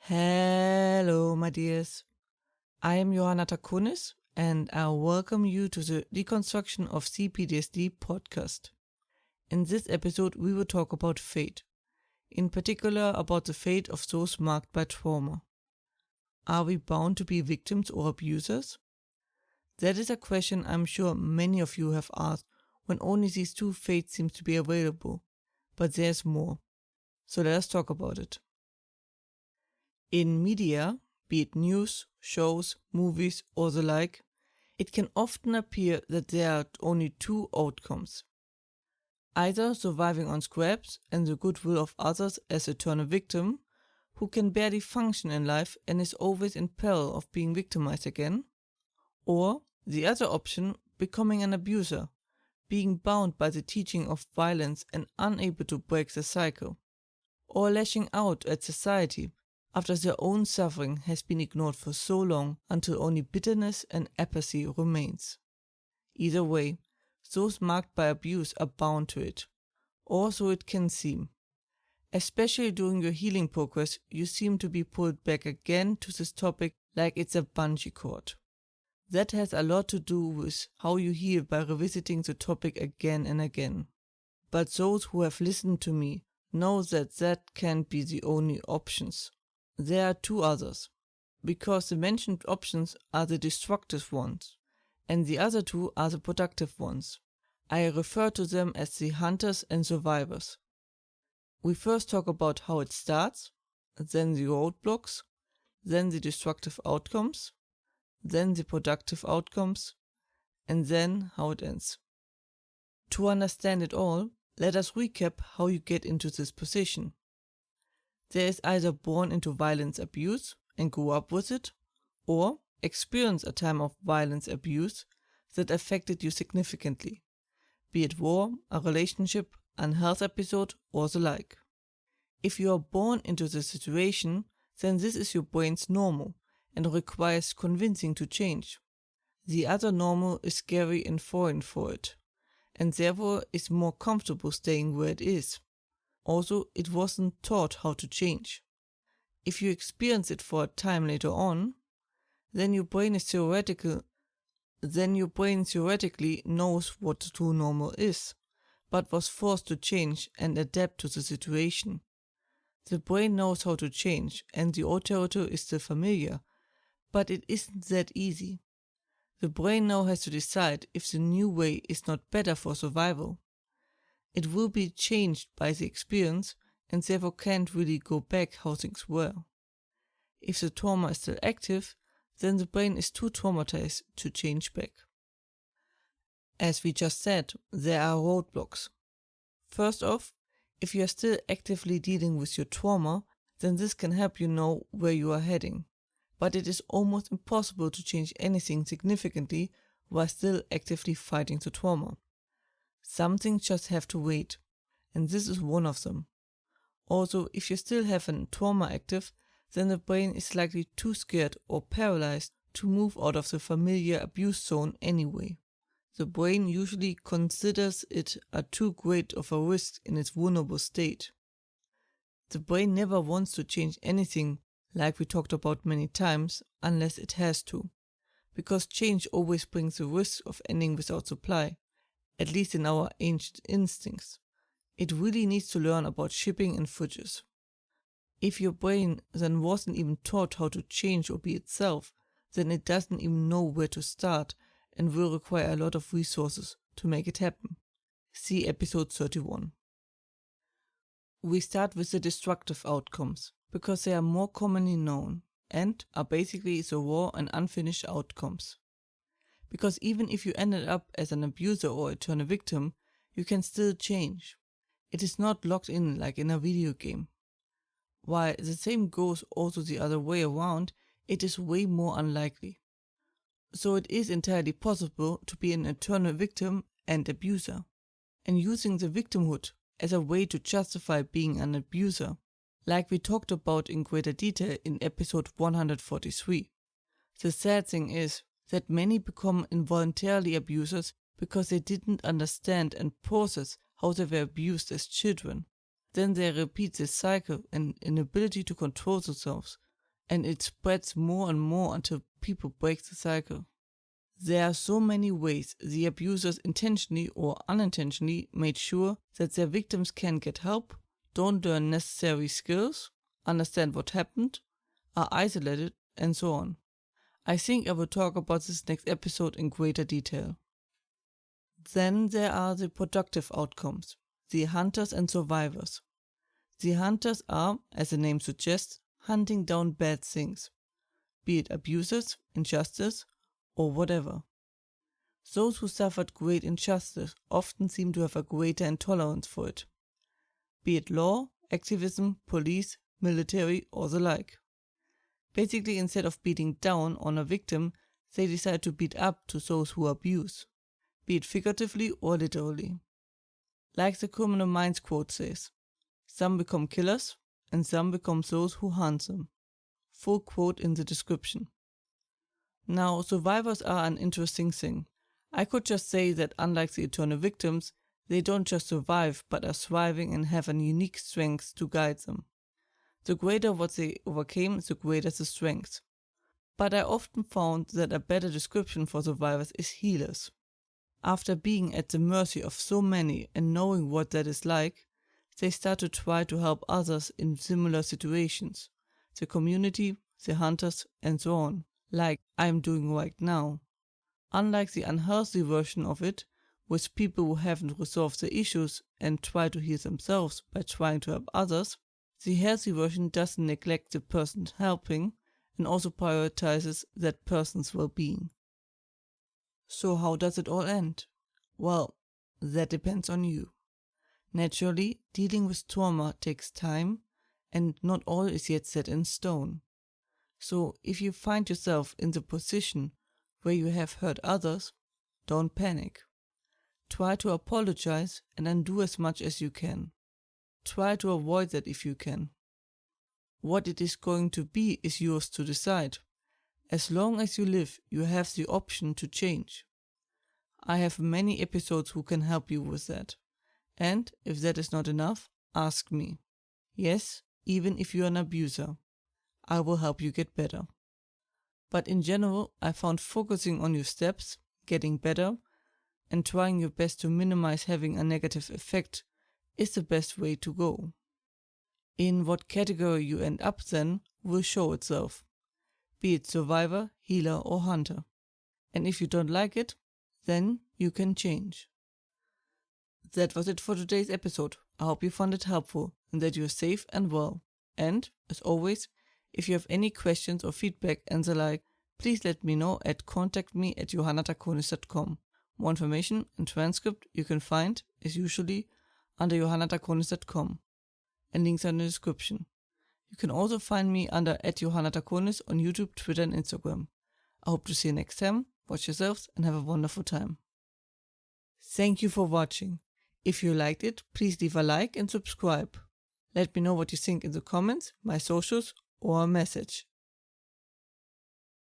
Hello, my dears. I am Johanna Takunis, and I welcome you to the Deconstruction of C-PTSD podcast. In this episode, we will talk about fate, in particular about the fate of those marked by trauma. Are we bound to be victims or abusers? That is a question I'm sure many of you have asked when only these two fates seem to be available, but there's more. So let us talk about it. In media, be it news, shows, movies, or the like, it can often appear that there are only two outcomes. Either surviving on scraps and the goodwill of others as eternal victim, who can barely function in life and is always in peril of being victimized again, or the other option, becoming an abuser, being bound by the teaching of violence and unable to break the cycle, or lashing out at society after their own suffering has been ignored for so long until only bitterness and apathy remains. Either way, those marked by abuse are bound to it, or so it can seem. Especially during your healing progress, you seem to be pulled back again to this topic like it's a bungee cord. That has a lot to do with how you heal by revisiting the topic again and again. But those who have listened to me know that can't be the only options. There are two others, because the mentioned options are the destructive ones, and the other two are the productive ones. I refer to them as the hunters and survivors. We first talk about how it starts, then the roadblocks, then the destructive outcomes, then the productive outcomes, and then how it ends. To understand it all, let us recap how you get into this position. There is either born into violence abuse and grew up with it, or experience a time of violence abuse that affected you significantly, be it war, a relationship, an health episode, or the like. If you are born into the situation, then this is your brain's normal and requires convincing to change. The other normal is scary and foreign for it, and therefore is more comfortable staying where it is. Also, it wasn't taught how to change. If you experience it for a time later on, then your brain theoretically knows what the true normal is, but was forced to change and adapt to the situation. The brain knows how to change, and the old territory is still familiar, but it isn't that easy. The brain now has to decide if the new way is not better for survival. It will be changed by the experience and therefore can't really go back how things were. If the trauma is still active, then the brain is too traumatized to change back. As we just said, there are roadblocks. First off, if you are still actively dealing with your trauma, then this can help you know where you are heading. But it is almost impossible to change anything significantly while still actively fighting the trauma. Some things just have to wait, and this is one of them. Also, if you still have a trauma active, then the brain is likely too scared or paralyzed to move out of the familiar abuse zone anyway. The brain usually considers it a too great of a risk in its vulnerable state. The brain never wants to change anything, like we talked about many times, unless it has to, because change always brings the risk of ending without supply. At least in our ancient instincts. It really needs to learn about shipping and fridges. If your brain then wasn't even taught how to change or be itself, then it doesn't even know where to start and will require a lot of resources to make it happen. See episode 31. We start with the destructive outcomes, because they are more commonly known and are basically the raw and unfinished outcomes. Because even if you ended up as an abuser or eternal victim, you can still change. It is not locked in like in a video game. While the same goes also the other way around, it is way more unlikely. So it is entirely possible to be an eternal victim and abuser, and using the victimhood as a way to justify being an abuser, like we talked about in greater detail in episode 143. The sad thing is that many become involuntarily abusers because they didn't understand and process how they were abused as children. Then they repeat this cycle and inability to control themselves, and it spreads more and more until people break the cycle. There are so many ways the abusers intentionally or unintentionally made sure that their victims can get help, don't learn necessary skills, understand what happened, are isolated, and so on. I think I will talk about this next episode in greater detail. Then there are the productive outcomes, the hunters and survivors. The hunters are, as the name suggests, hunting down bad things, be it abuses, injustice, or whatever. Those who suffered great injustice often seem to have a greater intolerance for it, be it law, activism, police, military, or the like. Basically, instead of beating down on a victim, they decide to beat up to those who abuse, be it figuratively or literally. Like the Criminal Minds quote says, "Some become killers, and some become those who hunt them." Full quote in the description. Now, survivors are an interesting thing. I could just say that unlike the eternal victims, they don't just survive but are thriving and have a unique strength to guide them. The greater what they overcame, the greater the strength. But I often found that a better description for survivors is healers. After being at the mercy of so many and knowing what that is like, they start to try to help others in similar situations, the community, the hunters, and so on, like I am doing right now. Unlike the unhealthy version of it, with people who haven't resolved the issues and try to heal themselves by trying to help others, the healthy version doesn't neglect the person helping and also prioritizes that person's well-being. So how does it all end? Well, that depends on you. Naturally, dealing with trauma takes time, and not all is yet set in stone. So if you find yourself in the position where you have hurt others, don't panic. Try to apologize and undo as much as you can. Try to avoid that if you can. What it is going to be is yours to decide. As long as you live, you have the option to change. I have many episodes who can help you with that. And if that is not enough, ask me. Yes, even if you're an abuser, I will help you get better. But in general, I found focusing on your steps, getting better, and trying your best to minimize having a negative effect is the best way to go. In what category you end up then will show itself, be it survivor, healer, or hunter. And if you don't like it, then you can change. That was it for today's episode. I hope you found it helpful and that you're safe and well. And, as always, if you have any questions or feedback and the like, please let me know at contactme@johannatakonis.com. More information and transcript you can find, as usually, under johannatakonis.com, and links are in the description. You can also find me under @johannatakonis on YouTube, Twitter, and Instagram. I hope to see you next time. Watch yourselves and have a wonderful time. Thank you for watching. If you liked it, please leave a like and subscribe. Let me know what you think in the comments, my socials, or a message.